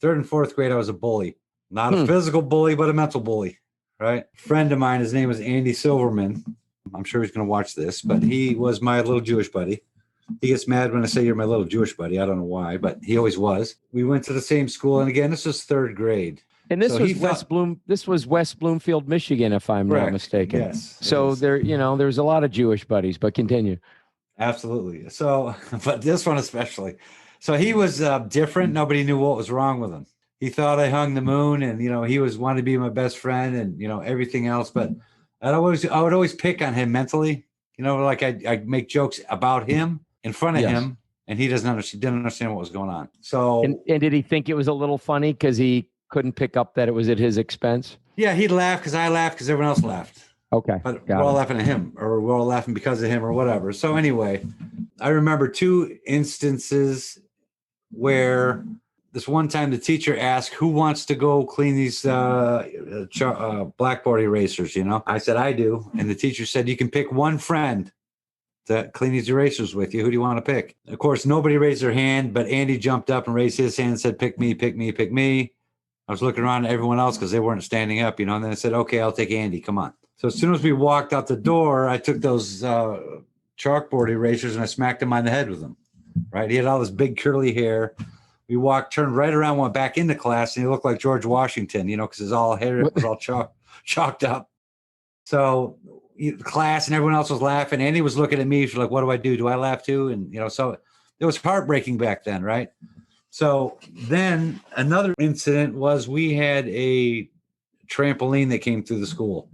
third and fourth grade, I was a bully. Not a physical bully, but a mental bully, right? A friend of mine, his name was Andy Silverman. I'm sure he's going to watch this, but he was my little Jewish buddy. He gets mad when I say you're my little Jewish buddy. I don't know why, but he always was. We went to the same school. And again, this was third grade. And this was West Bloomfield, Michigan, if I'm not mistaken. Yes. So there's a lot of Jewish buddies, but continue. Absolutely. So, but this one especially. So he was different. Nobody knew what was wrong with him. He thought I hung the moon, and he wanted to be my best friend, and everything else. But I would always pick on him mentally. Like I'd make jokes about him in front of him, and he didn't understand what was going on. So, and did he think it was a little funny because he couldn't pick up that it was at his expense? Yeah, he'd laugh because I laughed because everyone else laughed. Okay. But we're all laughing at him, or we're all laughing because of him, or whatever. So anyway, I remember 2 instances where this one time the teacher asked, who wants to go clean these blackboard erasers, I said, I do. And the teacher said, you can pick one friend to clean these erasers with you. Who do you want to pick? Of course, nobody raised their hand, but Andy jumped up and raised his hand and said, pick me, pick me, pick me. I was looking around at everyone else because they weren't standing up, and then I said, okay, I'll take Andy. Come on. So as soon as we walked out the door, I took those chalkboard erasers and I smacked him on the head with them, right? He had all this big curly hair. We turned right around, went back into class, and he looked like George Washington, because his hair was all chalked up. So class and everyone else was laughing. Andy was looking at me. She's like, what do I do? Do I laugh too? And, so it was heartbreaking back then, right? So then another incident was we had a trampoline that came through the school.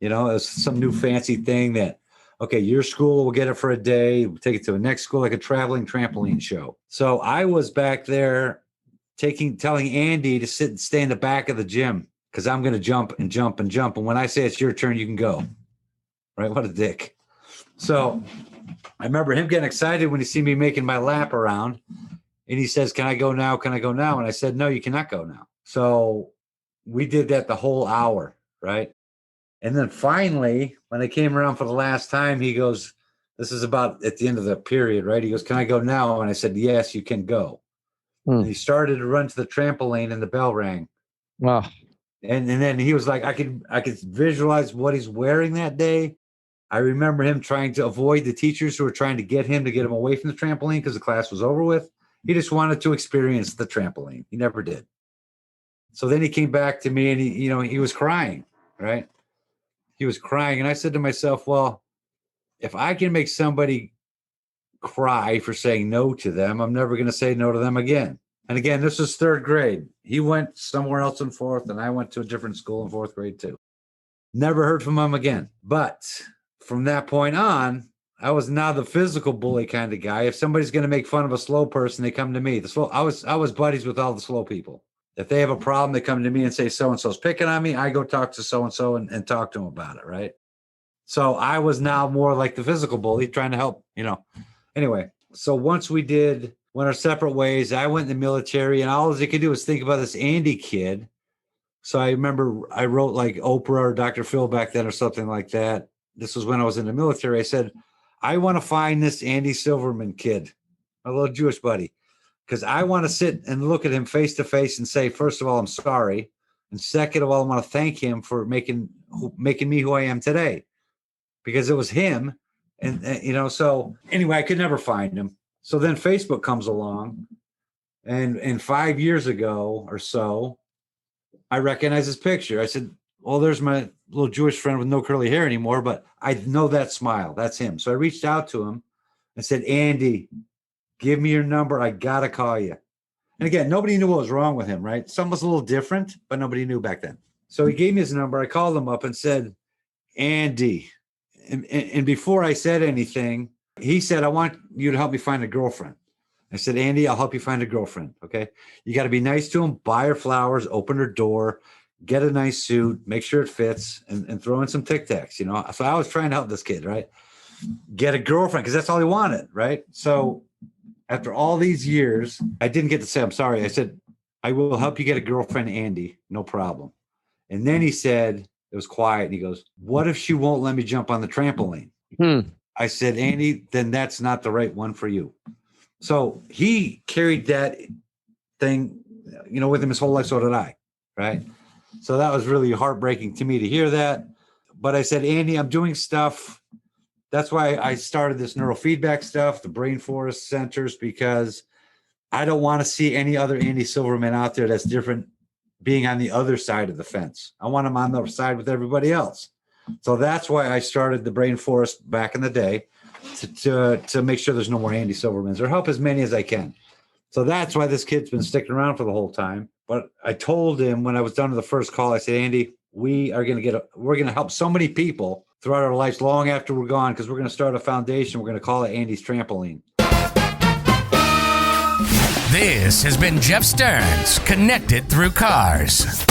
It was some new fancy thing that, okay, your school will get it for a day, we'll take it to the next school, like a traveling trampoline show. So I was back there telling Andy to stay in the back of the gym because I'm going to jump and jump and jump. And when I say it's your turn, you can go. Right? What a dick. So I remember him getting excited when he see me making my lap around. And he says, can I go now? Can I go now? And I said, no, you cannot go now. So we did that the whole hour, right? And then finally, when I came around for the last time, he goes, this is about at the end of the period, right? He goes, can I go now? And I said, yes, you can go. And he started to run to the trampoline and the bell rang. Wow. And then he was like, I could visualize what he's wearing that day. I remember him trying to avoid the teachers who were trying to get him away from the trampoline because the class was over with. He just wanted to experience the trampoline. He never did. So then he came back to me and he was crying, right? He was crying. And I said to myself, well, if I can make somebody cry for saying no to them, I'm never going to say no to them again. And again, this was third grade. He went somewhere else in fourth, and I went to a different school in fourth grade too. Never heard from him again. But from that point on, I was now the physical bully kind of guy. If somebody's going to make fun of a slow person, they come to me. I was buddies with all the slow people. If they have a problem, they come to me and say, so-and-so's picking on me. I go talk to so-and-so and talk to them about it, right? So I was now more like the physical bully trying to help, Anyway, so once we went our separate ways, I went in the military, and all I could do was think about this Andy kid. So I remember I wrote like Oprah or Dr. Phil back then or something like that. This was when I was in the military. I said, I want to find this Andy Silverman kid, my little Jewish buddy, because I want to sit and look at him face to face and say, first of all, I'm sorry. And second of all, I want to thank him for making me who I am today, because it was him. And, so anyway, I could never find him. So then Facebook comes along, and 5 years ago or so, I recognized his picture. I said, well, there's my little Jewish friend with no curly hair anymore, but I know that smile. That's him. So I reached out to him and said, Andy, give me your number. I got to call you. And again, nobody knew what was wrong with him, right? Something was a little different, but nobody knew back then. So he gave me his number. I called him up and said, Andy. And before I said anything, he said, I want you to help me find a girlfriend. I said, Andy, I'll help you find a girlfriend. Okay. You got to be nice to him, buy her flowers, open her door, get a nice suit, make sure it fits, and throw in some Tic Tacs, So I was trying to help this kid, right? Get a girlfriend, because that's all he wanted, right? So after all these years, I didn't get to say, I'm sorry. I said, I will help you get a girlfriend, Andy. No problem. And then he said, it was quiet, and he goes, what if she won't let me jump on the trampoline? I said, Andy, then that's not the right one for you. So he carried that thing with him his whole life. So did I. Right. So that was really heartbreaking to me to hear that. But I said, Andy, I'm doing stuff. That's why I started this neurofeedback stuff, the brain forest centers, because I don't want to see any other Andy Silverman out there that's different being on the other side of the fence. I want him on the side with everybody else. So that's why I started the brain forest back in the day to make sure there's no more Andy Silvermans or help as many as I can. So that's why this kid's been sticking around for the whole time. But I told him when I was done with the first call, I said, Andy, we're going to help so many people throughout our lives long after we're gone, because we're going to start a foundation. We're going to call it Andy's Trampoline. This has been Jeff Stearns, Connected Through Cars.